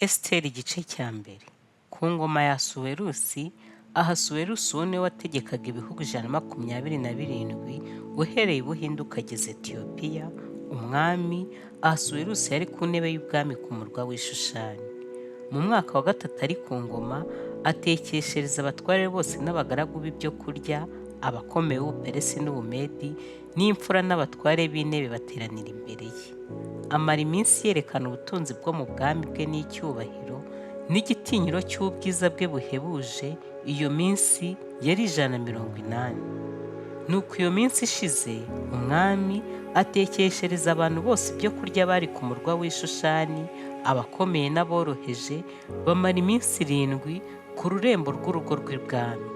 Esiteri igice cya mbere. Ku ngoma ya Asuwerusi, Ahasuwerusi uwo niwe wategekaga ibihugu 127 uhereye i Buhinde ukageza Etiyopiya. Umwami Ahasuwerusi yari ku ntebe y'ubwami ku murwa w'i Shushani. Mu mwaka wa gatatu ari ku ngoma, atekeshereza abatware bose n'abagaragu b'ibyo kurya, abakomeye b'Ubuperesi n'Ubumedi, n'imfura n'abatware b'intebe bateranira imbere ye. Amara iminsi yerekana ubutunzi bwo mu bwami bwe n'icyubahiro n'igitinyiro cy'ubwiza bwe buhebuje. Iyo minsi yari 180. Nuko iyo minsi ishize, umwami atekeshereza abantu bose ibyo kurya bari ku murwa w'i Shushani, abakomeye n'aboroheje. Bamara iminsi 7 ku rurembo rw'urugo rw'ibwami.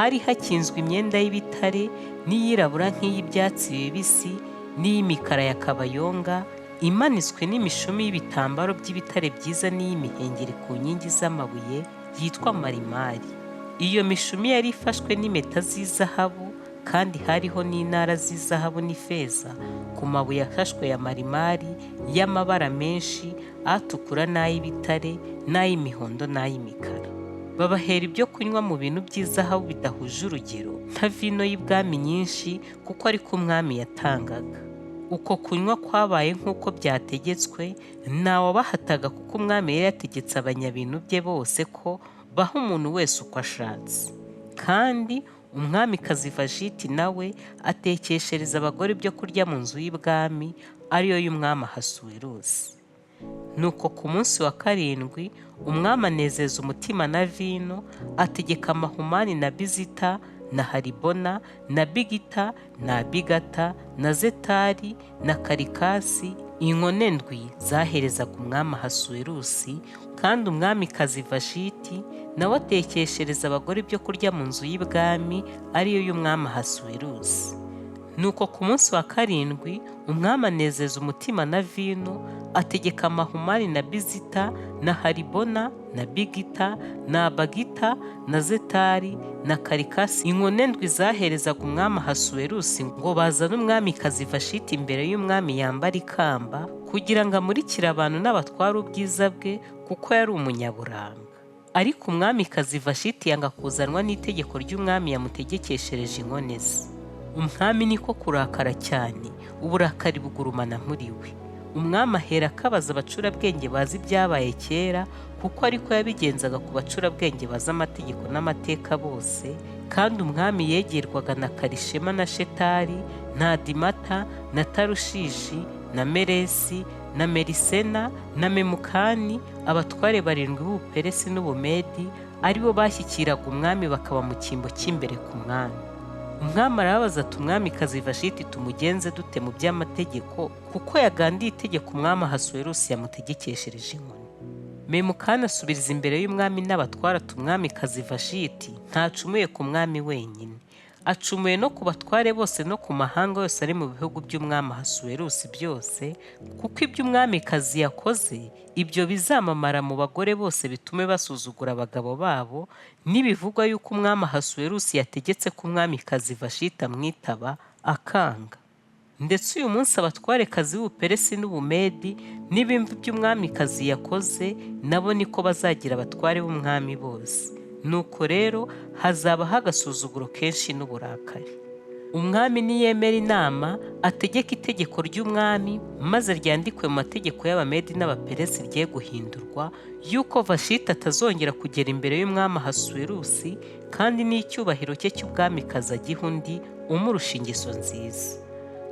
Hari hakinzwe imyenda y'ibitare n'iyirabura nk'iy'ibyatsi bibisi n'iy'imikara ya kabayonga, imanitswe n'imishumi y'ibitambaro by'ibitare byiza n'iy'imihengeri ku nkingi z'amabuye yitwa marimari. Iyo mishumi yari ifashwe n'impeta z'izahabu, kandi hariho n'intara z'izahabu n'ifeza ku mabuye afashwe ya marimari y'amabara menshi, atukura n'ay'ibitare n'ay'imihondo n'ay'imikara. Babahera ibyo kunywa mu bintu by'izahabu bidahuje urugero, nka vino y'ibwami nyinshi, kuko ariko umwami yatangaga. Uko kunywa kwabaye nk'uko byategetswe, ntawabahataga, kuko umwami yari yategetse abanyabintu bye bose ko baha umuntu wese uko ashatse. Kandi umwamikazi Vashiti nawe atekeshereza abagore ibyo kurya mu nzu y'ibwami, ariyo y'umwami Ahasuwerusi. Nuko ku munsi wa 7 umwami anezeza umutima na vino, ategeka Mahumani na Bizita na Haribona na Bigita na Abigata na Zetari na Karikasi, inkone ndwi zaherezaga umwami Ahasuwerusi. Kandi umwamikazi Vashiti nawe atekeshereza abagore ibyo kurya mu nzu y'ibwami, ariyo y'umwami Ahasuwerusi. Nuko ku munsi wa 7 umwami anezeza umutima na vino, ategeka Mahumani na Bizita na Haribona na Bigita na Abagita na Zetari na Karikasi, inkone ndwi zaherezaga umwami Ahasuwerusi, ngo bazane umwamikazi Vashiti imbere y'umwami yambara ikamba, kugira ngo amurikire abantu n'abatware ubwiza bwe, kuko yari umunyaburanga. Ariko umwamikazi Vashiti yanga kuzanwa n'itegeko ry'umwami yamutegekeshereje inkone ze. Umwami niko kurakara cyane, uburakari bugurumana muri we. Umwami ahera akabaza abacurabwenge bazi ibyabaye kera, kuko ariko yabigenzaga ku bacurabwenge bazi amategeko n'amateka bose. Kandi umwami yegerwaga na Karishema na Shetari na Adimata na Tarushishi na Meresi na Merisena na Memukani, abatware 7 b'Ubuperesi n'Ubumedi, aribo bashyikiraga umwami bakaba mu cyimbo cy'imbere ku mwami. Umwami arababaza ati, umwamikazi Vashiti tumugenze dute mu by'amategeko, kuko yagandiye itegeko umwami Ahasuwerusi yamutegekeshereje inkoni. Memukani asubiriza imbere y'umwami n'abatware ati, umwamikazi Vashiti ntacumuye ku mwami wenyine, acumuye no ku batware bose no ku mahanga yose ari mu bihugu by'umwami Ahasuwerusi byose, kuko ibyo umwamikazi yakoze ibyo bizamamara mu bagore bose, bitume basuzugura abagabo babo. N'ibivugwa yuko umwami Ahasuwerusi yategetse ko umwamikazi Vashiti amwitaba, akanga. Ndetse uyu munsi abatwarekazi b'Ubuperesi n'Ubumedi n'ibimva by'umwamikazi yakoze, nabo niko bazagira abatware b'umwami bose. Nuko rero hazabaho agasuzuguro kenshi n'uburakari. Umwami niyemera inama, ategeka itegeko ry'umwami, maze ryandikwe mu mategeko y'Abamedi n'Abaperesi rye guhindurwa, yuko Vashiti atazongera kugera imbere y'umwami Ahasuwerusi, kandi n'icyubahiro cye cy'ubwamikazi agiha undi umurusha ingeso nziza.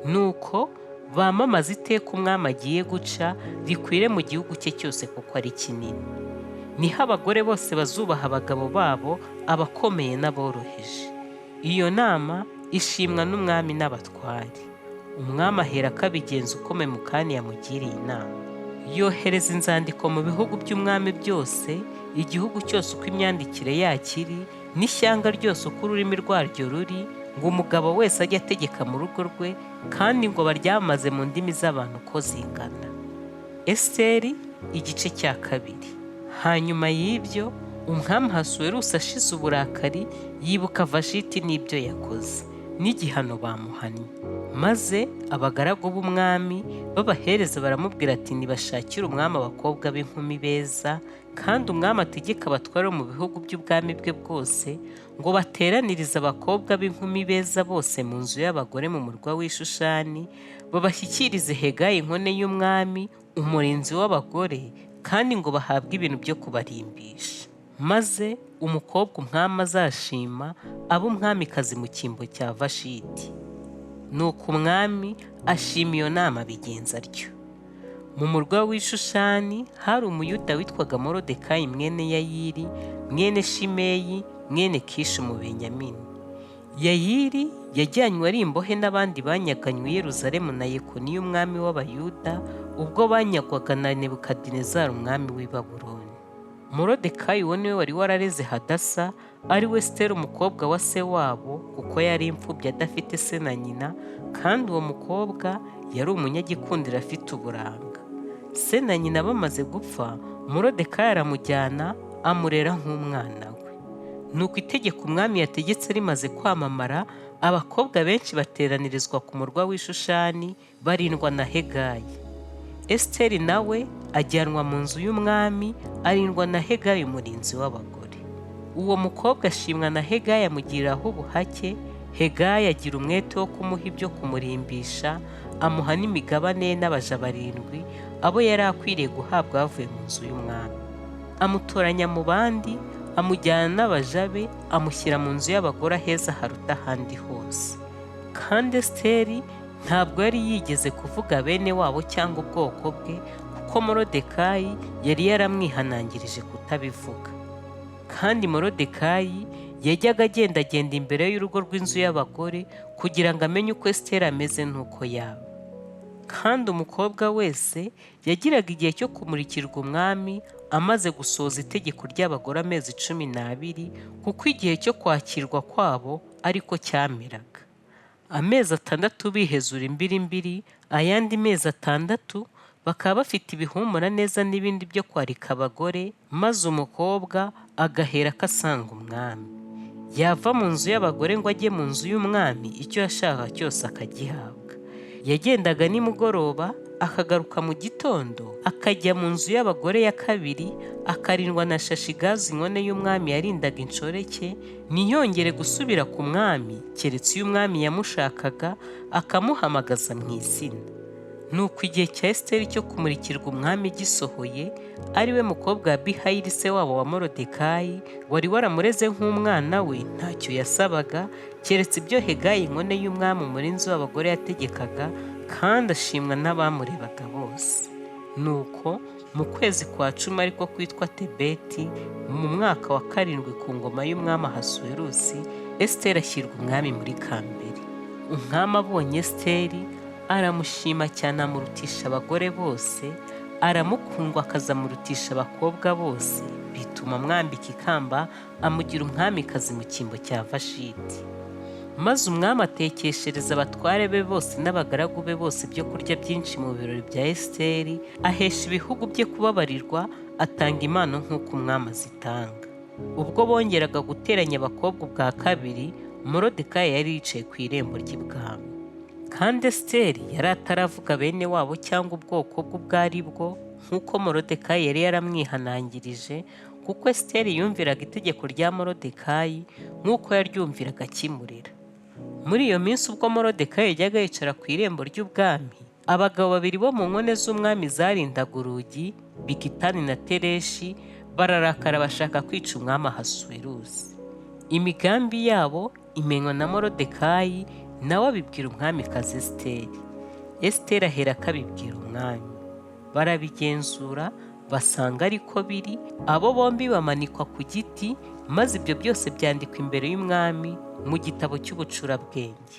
Nuko bamamaza iteka umwami agiye guca, rikwire mu gihugu cye cyose, kuko ari kinini. Niho abagore bose bazubaha abagabo babo, abakomeye n'aboroheje. Iyo nama ishimwa n'umwami n'abatware. Umwami ahera akabigenza uko Memukani yamugiriye inama. Yohereza inzandiko mu bihugu by'umwami byose, igihugu cyose uko imyandikire yakiri, n'ishyanga ryose uko ururimi rwaryo ruri, ngo umugabo wese ajye ategeka mu rugo rwe, kandi ngo baryamaze mu ndimi z'abantu uko zingana. Esiteri igice cya 2. Hanyuma y'ibyo, umwami Ahasuwerusi ashize uburakari, yibuka Vashiti n'ibyo yakoze. n'igihano bamuhannye. Maze abagaragu b'umwami b'abahereza baramubwira ati nibashakire umwami abakobwa b'inkumi beza, kandi umwami ategeka abatware mu bihugu by'ubwami bwe bwose ngo bateranirize abakobwa b'inkumi beza bose mu nzu y'abagore mu murwa w'i Shushani, babashyikirize Hegayi inkone y'umwami, umurinzi w'abagore, kandi ngo bahabwe ibintu byo kubarimbisha. Maze umukobwa umwami azashima abe umwamikazi mu cyimbo cya Vashiti. Nuko umwami ashima iyo nama abigenza atyo. Mu murwa w'i Shushani hari umuyuda witwaga Morodekayi mwene Yayiri, mwene Shimeyi, mwene Kishi Umubenyamini. Yayiri yajyanywe ari imbohe n'abandi banyaganywe i Yerusalemu na Yekoniya umwami w'Abayuda ubwo banyagwaga na Nebukadinezari umwami w'i Babuloni. Morodekayi uwo niwe wari warareze Hadasa, ari we Esiteri umukobwa wa se wabo, kuko yari imfubyi adafite se na nyina, kandi uwo mukobwa yari umunyagikundiro afite uburanga. Se na nyina bamaze gupfa, Morodekayi aramujyana amurera nk'umwana we. Nuko itegeko umwami yategetse rimaze kwamamara, abakobwa benshi bateranirizwa ku murwa w'i Shushani barindwa na Hegayi. Esiteri nawe ajyanwa mu nzu y'umwami arindwa na Hegayi umurinzi w'abagore. Uwo mukobwa ashimwa na Hegayi amugiriraho ubuhake. Hegayi agira umwete wo kumuha ibyo kumurimbisha, amuha n'imigabane n'abaja 7 abo yari akwiriye guhabwa bavuye mu nzu y'umwami. Amutoranya mu bandi, amujyana n'abaja be, amushyira mu nzu y'abagore aheza haruta ahandi hose. Kandi Esiteri ntabwo yari yigeze kuvuga bene wabo cyangwa ubwoko bwe, kuko Morodekayi yari yaramwihanangirije kutabivuga. Kandi Morodekayi yajyaga agendagenda imbere y'urugo rw'inzu y'abagore kugira ngo amenye uko Esiteri ameze n'uko yaba. Kandi umukobwa wese yagiraga igihe cyo kumurikirwa umwami amaze gusohoza itegeko ry'abagore amezi 12, kuko igihe cyo kwakirwa kwabo ariko cyameraga. Amezi 6 bihezura imbirimbiri, ayandi mezi 6 bakaba bafite ibihumura neza n'ibindi byo kwarika abagore, maze umukobwa agahera akasanga umwami. Yava mu nzu y'abagore ngo ajye mu nzu y'umwami, icyo yashaka cyose akagihabwa. Yagendaga nimugoroba akagaruka mu gitondo, akajya mu nzu y'abagore ya kabiri, akarindwa na Shashigazi inkone y'umwami yarindaga inshoreke, ntiyongere gusubira ku mwami keretse iyo umwami yamushakaga akamuhamagaza mu izina. Nuko igihe cya Esiteri cyo kumurikirwa umwami gisohoye, ari we mukobwa wa Bihayiri se wabo wa Morodekayi, wari waramureze nk'umwana we, ntacyo yasabaga keretse ibyo Hegayi inkone y'umwami umurinzi w'abagore yategekaga, kandi ashimwa n'abamurebaga bose. Nuko mu kwezi kwa 10 ariko kwitwa Tebeti, mu mwaka wa 7 ku ngoma y'umwami Ahasuwerusi, Esiteri ashyirwa umwami muri kambere. Umwami abonye Esiteri aramushima cyane, amurutisha abagore bose, aramukundwa akazamurutisha abakobwa bose, bituma amwambika ikamba amugira umwamikazi mu cyimbo cya Vashiti. Maze umwami atekeshereza abatware be bose n'abagaragu be bose ibyo kurya byinshi mu birori bya Esiteri, ahesha ibihugu bye kubabarirwa, atanga impano nk'uko umwami azitanga. Ubwo bongeraga guteranya abakobwa ubwa kabiri, Morodekayi yari yicaye ku irembo ry'ibwami. Kandi Esiteri yari ataravuga bene wabo cyangwa ubwoko bwe ubwo ari bwo, nk'uko Morodekayi yari yaramwihanangirije, kuko Esiteri yumviraga itegeko rya Morodekayi nk'uko yaryumviraga akimurera. Muri iyo minsi ubwo Morodekayi yajyaga yicara ku irembo ry'ubwami, abagabo 2 bo mu nkone z'umwami zarindaga urugi, Bigitani na Tereshi, bararakara bashaka kwica umwami Ahasuwerusi. Imigambi yabo imenywa na Morodekayi, nawe abibwira umwamikazi Esiteri. Esiteri ahera akabibwira umwami. Barabigenzura basanga ariko biri, abo bombi bamanikwa ku giti, maze ibyo byose byandikwa imbere y'umwami mu gitabo cy'ubucurabwenge.